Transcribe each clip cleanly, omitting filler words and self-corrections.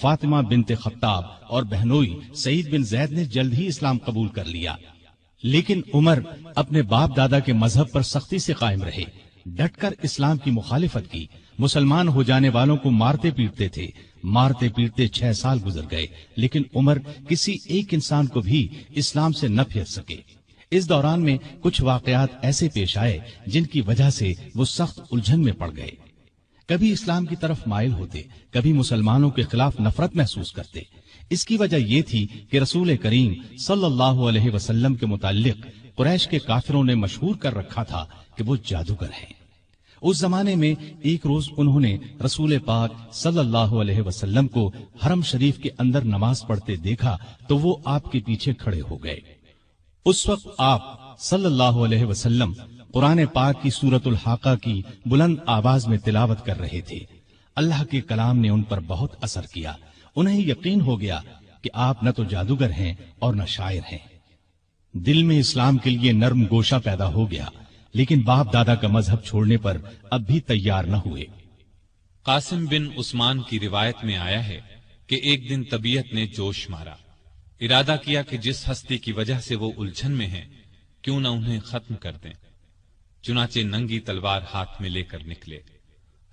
فاطمہ بنت خطاب اور بہنوئی سعید بن زید نے جلد ہی اسلام قبول کر لیا، لیکن عمر اپنے باپ دادا کے مذہب پر سختی سے قائم رہے، ڈٹ کر اسلام کی مخالفت کی، مسلمان ہو جانے والوں کو مارتے پیٹتے تھے، مارتے پیٹتے 6 سال گزر گئے، لیکن عمر کسی ایک انسان کو بھی اسلام سے نہ پھیر سکے۔ اس دوران میں کچھ واقعات ایسے پیش آئے جن کی وجہ سے وہ سخت الجھن میں پڑ گئے، کبھی اسلام کی طرف مائل ہوتے، کبھی مسلمانوں کے خلاف نفرت محسوس کرتے۔ اس کی وجہ یہ تھی کہ رسول کریم صلی اللہ علیہ وسلم کے متعلق قریش کے کافروں نے مشہور کر رکھا تھا کہ وہ جادوگر ہیں۔ اس زمانے میں ایک روز انہوں نے رسول پاک صلی اللہ علیہ وسلم کو حرم شریف کے اندر نماز پڑھتے دیکھا تو وہ آپ کے پیچھے کھڑے ہو گئے۔ اس وقت آپ صلی اللہ علیہ وسلم قرآن پاک کی سورۃ الحاقہ کی بلند آواز میں تلاوت کر رہے تھے۔ اللہ کے کلام نے ان پر بہت اثر کیا، انہیں یقین ہو گیا کہ آپ نہ تو جادوگر ہیں اور نہ شاعر ہیں۔ دل میں اسلام کے لیے نرم گوشہ پیدا ہو گیا، لیکن باپ دادا کا مذہب چھوڑنے پر اب بھی تیار نہ ہوئے۔ قاسم بن عثمان کی روایت میں آیا ہے کہ ایک دن طبیعت نے جوش مارا، ارادہ کیا کہ جس ہستی کی وجہ سے وہ الجھن میں ہیں کیوں نہ انہیں ختم کر دیں۔ چنانچہ ننگی تلوار ہاتھ میں لے کر نکلے۔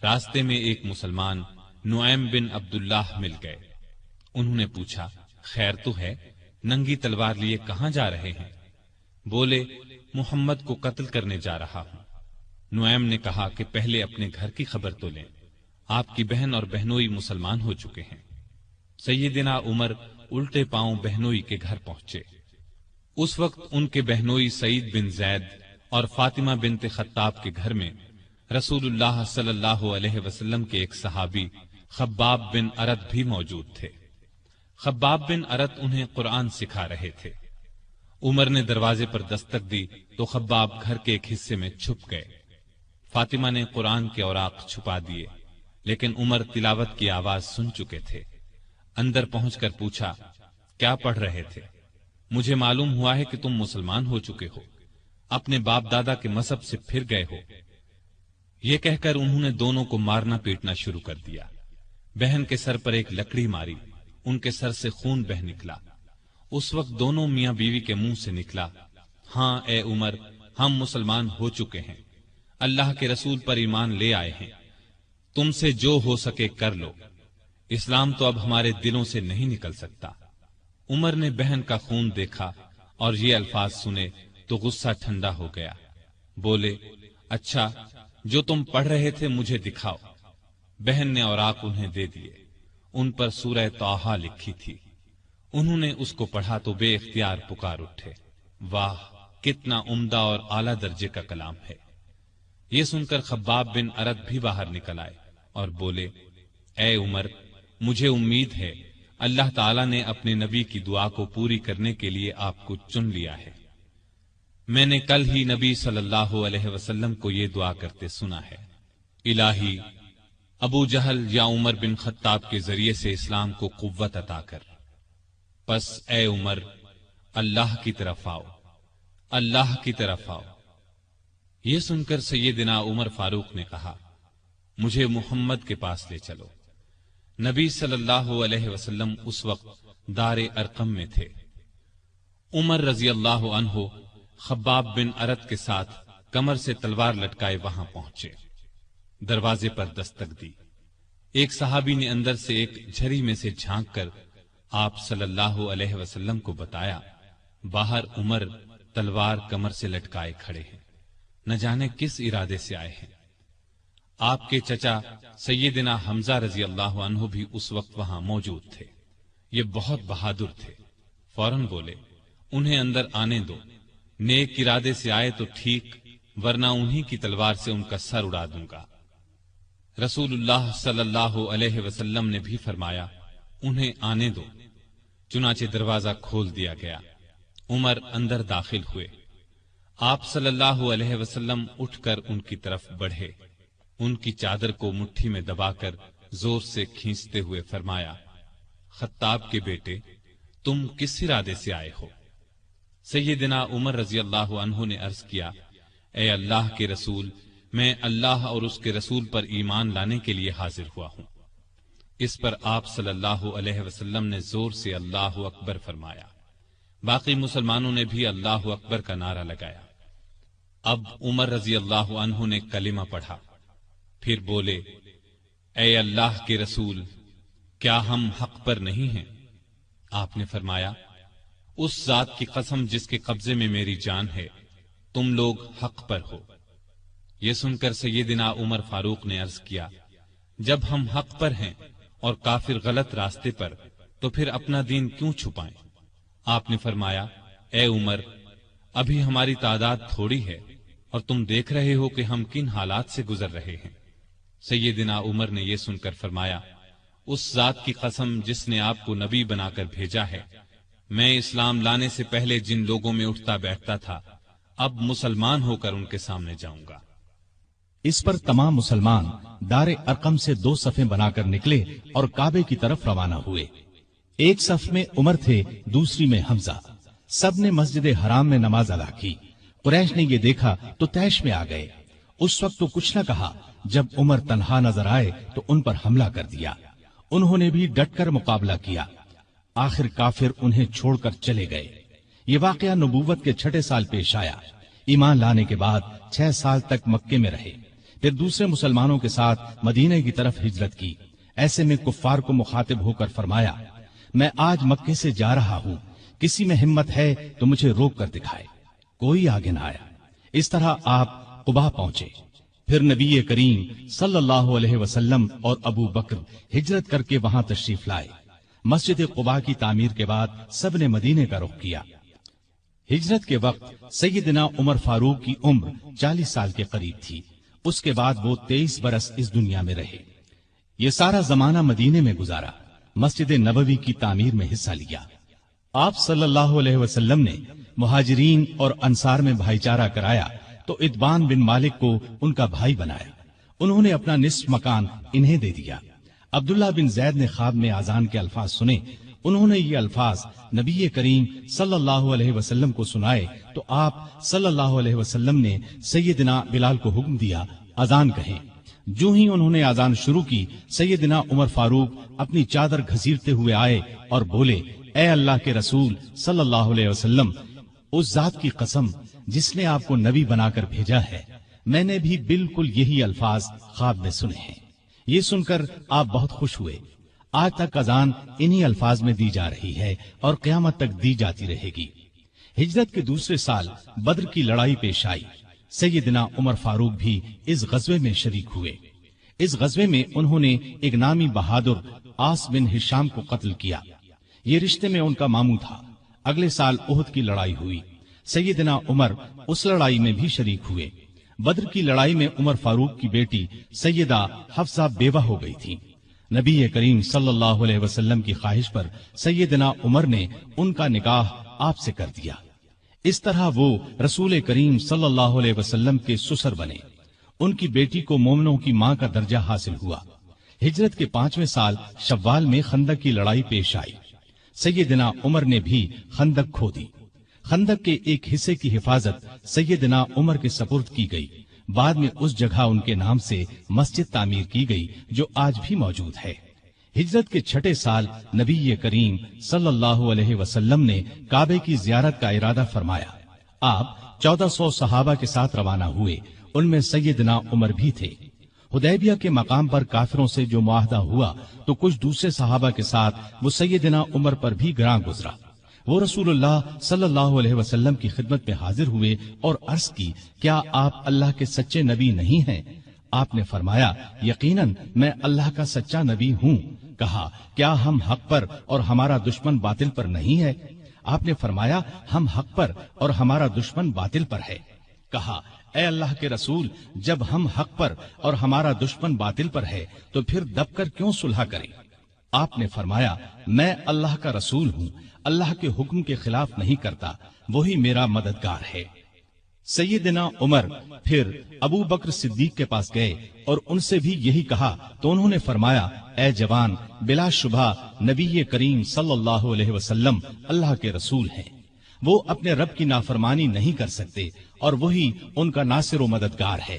راستے میں ایک مسلمان نعیم بن عبداللہ مل گئے۔ انہوں نے پوچھا، خیر تو ہے؟ ننگی تلوار لیے کہاں جا رہے ہیں؟ بولے، محمد کو قتل کرنے جا رہا ہوں۔ نعیم نے کہا کہ پہلے اپنے گھر کی خبر تو لیں، آپ کی بہن اور بہنوئی مسلمان ہو چکے ہیں۔ سیدنا عمر الٹے پاؤں بہنوئی کے گھر پہنچے۔ اس وقت ان کے بہنوئی سعید بن زید اور فاطمہ بنت خطاب کے گھر میں رسول اللہ صلی اللہ علیہ وسلم کے ایک صحابی خباب بن ارت بھی موجود تھے۔ خباب بن ارت انہیں قرآن سکھا رہے تھے۔ عمر نے دروازے پر دستک دی تو خباب گھر کے ایک حصے میں چھپ گئے۔ فاطمہ نے قرآن کے اوراق چھپا دیے، لیکن عمر تلاوت کی آواز سن چکے تھے۔ اندر پہنچ کر پوچھا، کیا پڑھ رہے تھے؟ مجھے معلوم ہوا ہے کہ تم مسلمان ہو چکے ہو، اپنے باپ دادا کے مذہب سے پھر گئے ہو۔ یہ کہہ کر انہوں نے دونوں کو مارنا پیٹنا شروع کر دیا۔ بہن کے سر پر ایک لکڑی ماری، ان کے سر سے خون بہ نکلا۔ اس وقت دونوں میاں بیوی کے منہ سے نکلا، ہاں اے عمر، ہم مسلمان ہو چکے ہیں، اللہ کے رسول پر ایمان لے آئے ہیں، تم سے جو ہو سکے کر لو، اسلام تو اب ہمارے دلوں سے نہیں نکل سکتا۔ عمر نے بہن کا خون دیکھا اور یہ الفاظ سنے تو غصہ ٹھنڈا ہو گیا۔ بولے، اچھا جو تم پڑھ رہے تھے مجھے دکھاؤ۔ بہن نے اوراق انہیں دے دیے، ان پر سورہ طٰہٰ لکھی تھی۔ انہوں نے اس کو پڑھا تو بے اختیار پکار اٹھے، واہ کتنا عمدہ اور اعلیٰ درجے کا کلام ہے۔ یہ سن کر خباب بن ارت بھی باہر نکل آئے اور بولے، اے عمر، مجھے امید ہے اللہ تعالیٰ نے اپنے نبی کی دعا کو پوری کرنے کے لیے آپ کو چن لیا ہے۔ میں نے کل ہی نبی صلی اللہ علیہ وسلم کو یہ دعا کرتے سنا ہے، الہی ابو جہل یا عمر بن خطاب کے ذریعے سے اسلام کو قوت عطا کر۔ پس اے عمر، اللہ کی طرف آؤ، اللہ کی طرف آؤ۔ یہ سن کر سیدنا عمر فاروق نے کہا، مجھے محمد کے پاس لے چلو۔ نبی صلی اللہ علیہ وسلم اس وقت دار ارقم میں تھے۔ عمر رضی اللہ عنہ خباب بن ارت کے ساتھ کمر سے تلوار لٹکائے وہاں پہنچے۔ دروازے پر دستک دی۔ ایک صحابی نے اندر سے ایک جھری میں سے جھانک کر آپ صلی اللہ علیہ وسلم کو بتایا، باہر عمر تلوار کمر سے لٹکائے کھڑے ہیں، نہ جانے کس ارادے سے آئے ہیں۔ آپ کے چچا سیدنا حمزہ رضی اللہ عنہ بھی اس وقت وہاں موجود تھے۔ یہ بہت بہادر تھے، فوراً بولے، انہیں اندر آنے دو، نیک ارادے سے آئے تو ٹھیک، ورنہ انہی کی تلوار سے ان کا سر اڑا دوں گا۔ رسول اللہ صلی اللہ علیہ وسلم نے بھی فرمایا، انہیں آنے دو۔ چنانچہ دروازہ کھول دیا گیا۔ عمر اندر داخل ہوئے۔ آپ صلی اللہ علیہ وسلم اٹھ کر ان کی طرف بڑھے، ان کی چادر کو مٹھی میں دبا کر زور سے کھینچتے ہوئے فرمایا، خطاب کے بیٹے، تم کس ارادے سے آئے ہو؟ سیدنا عمر رضی اللہ عنہ نے عرض کیا، اے اللہ کے رسول، میں اللہ اور اس کے رسول پر ایمان لانے کے لیے حاضر ہوا ہوں۔ اس پر آپ صلی اللہ علیہ وسلم نے زور سے اللہ اکبر فرمایا۔ باقی مسلمانوں نے بھی اللہ اکبر کا نعرہ لگایا۔ اب عمر رضی اللہ عنہ نے کلمہ پڑھا، پھر بولے، اے اللہ کے رسول، کیا ہم حق پر نہیں ہیں؟ آپ نے فرمایا، اس ذات کی قسم جس کے قبضے میں میری جان ہے، تم لوگ حق پر ہو۔ یہ سن کر سیدنا عمر فاروق نے عرض کیا، جب ہم حق پر ہیں اور کافر غلط راستے پر، تو پھر اپنا دین کیوں چھپائیں؟ آپ نے فرمایا، اے عمر، ابھی ہماری تعداد تھوڑی ہے اور تم دیکھ رہے ہو کہ ہم کن حالات سے گزر رہے ہیں۔ سیدنا عمر نے یہ سن کر فرمایا، اس ذات کی قسم جس نے آپ کو نبی بنا کر بھیجا ہے، میں اسلام لانے سے پہلے جن لوگوں میں اٹھتا بیٹھتا تھا، اب مسلمان ہو کر ان کے سامنے جاؤں گا۔ اس پر تمام مسلمان دار ارقم سے 2 صفیں بنا کر نکلے اور کعبے کی طرف روانہ ہوئے۔ ایک صف میں عمر تھے، دوسری میں حمزہ۔ سب نے مسجد حرام میں نماز ادا کی۔ قریش نے یہ دیکھا تو طیش میں آ گئے۔ اس وقت تو کچھ نہ کہا، جب عمر تنہا نظر آئے تو ان پر حملہ کر دیا۔ انہوں نے بھی ڈٹ کر مقابلہ کیا۔ آخر کافر انہیں چھوڑ کر چلے گئے۔ یہ واقعہ نبوت کے 6 سال پیش آیا۔ ایمان لانے کے بعد 6 سال تک مکے میں رہے، پھر دوسرے مسلمانوں کے ساتھ مدینے کی طرف ہجرت کی۔ ایسے میں کفار کو مخاطب ہو کر فرمایا، میں آج مکے سے جا رہا ہوں، کسی میں ہمت ہے تو مجھے روک کر دکھائے۔ کوئی آگے نہ آیا۔ اس طرح آپ قباء پہنچے۔ پھر نبی کریم صلی اللہ علیہ وسلم اور ابو بکر ہجرت کر کے وہاں تشریف لائے۔ مسجد قباء کی تعمیر کے بعد سب نے مدینے کا رخ کیا۔ ہجرت کے وقت سیدنا عمر فاروق کی عمر 40 سال کے قریب تھی۔ اس کے بعد وہ 23 برس اس دنیا میں رہے۔ یہ سارا زمانہ مدینے میں گزارا، مسجد نبوی کی تعمیر میں حصہ لیا۔ آپ صلی اللہ علیہ وسلم نے مہاجرین اور انصار میں بھائی چارہ کرایا تو اتبان بن مالک کو ان کا بھائی بنایا۔ انہوں نے اپنا نصف مکان انہیں دے دیا۔ عبداللہ بن زید نے خواب میں اذان کے الفاظ سنے۔ انہوں نے یہ الفاظ نبی کریم صلی اللہ علیہ وسلم کو سنائے تو آپ صلی اللہ علیہ وسلم نے سیدنا بلال کو حکم دیا، اذان کہیں۔ جو ہی انہوں نے اذان شروع کی، سیدنا عمر فاروق اپنی چادر گھسیٹتے ہوئے آئے اور بولے، اے اللہ کے رسول صلی اللہ علیہ وسلم، اس ذات کی قسم جس نے آپ کو نبی بنا کر بھیجا ہے، میں نے بھی بالکل یہی الفاظ خواب میں سنے ہیں۔ یہ سن کر آپ بہت خوش ہوئے۔ آج تک اذان انہی الفاظ میں دی جا رہی ہے اور قیامت تک دی جاتی رہے گی۔ ہجرت کے دوسرے سال بدر کی لڑائی پیش آئی۔ سیدنا عمر فاروق بھی اس غزوے میں شریک ہوئے۔ اس غزوے میں انہوں نے ایک نامی بہادر آس بن ہشام کو قتل کیا۔ یہ رشتے میں ان کا ماموں تھا۔ اگلے سال احد کی لڑائی ہوئی۔ سیدنا عمر اس لڑائی میں بھی شریک ہوئے۔ بدر کی لڑائی میں عمر فاروق کی بیٹی سیدہ حفصہ بیوہ ہو گئی تھی۔ نبی کریم صلی اللہ علیہ وسلم کی خواہش پر سیدنا عمر نے ان کا نکاح آپ سے کر دیا۔ اس طرح وہ رسول کریم صلی اللہ علیہ وسلم کے سسر بنے۔ ان کی بیٹی کو مومنوں کی ماں کا درجہ حاصل ہوا۔ ہجرت کے 5ویں سال شوال میں خندق کی لڑائی پیش آئی۔ سیدنا عمر نے بھی خندق کھو دی۔ خندق کے ایک حصے کی حفاظت سیدنا عمر کے سپرد کی گئی۔ بعد میں اس جگہ ان کے نام سے مسجد تعمیر کی گئی جو آج بھی موجود ہے۔ ہجرت کے 6 سال نبی کریم صلی اللہ علیہ وسلم نے کعبے کی زیارت کا ارادہ فرمایا۔ آپ 1400 صحابہ کے ساتھ روانہ ہوئے، ان میں سیدنا عمر بھی تھے۔ حدیبیہ کے مقام پر کافروں سے جو معاہدہ ہوا تو کچھ دوسرے صحابہ کے ساتھ وہ سیدنا عمر پر بھی گراں گزرا۔ وہ رسول اللہ صلی اللہ علیہ وسلم کی خدمت میں حاضر ہوئے اور عرض کی، کیا آپ اللہ کے سچے نبی نہیں ہیں؟ آپ نے فرمایا، یقیناً میں اللہ کا سچا نبی ہوں۔ کہا، کیا ہم حق پر اور ہمارا دشمن باطل پر نہیں ہے؟ آپ نے فرمایا، ہم حق پر اور ہمارا دشمن باطل پر ہے۔ کہا، اے اللہ کے رسول، جب ہم حق پر اور ہمارا دشمن باطل پر ہے تو پھر دب کر کیوں صلح کریں؟ آپ نے فرمایا، میں اللہ کا رسول ہوں، اللہ کے حکم کے خلاف نہیں کرتا، وہی میرا مددگار ہے۔ سیدنا عمر پھر ابو بکر صدیق کے پاس گئے اور ان سے بھی یہی کہا تو انہوں نے فرمایا، اے جوان، بلا شبہ نبی کریم صلی اللہ علیہ وسلم اللہ کے رسول ہیں۔ وہ اپنے رب کی نافرمانی نہیں کر سکتے اور وہی ان کا ناصر و مددگار ہے۔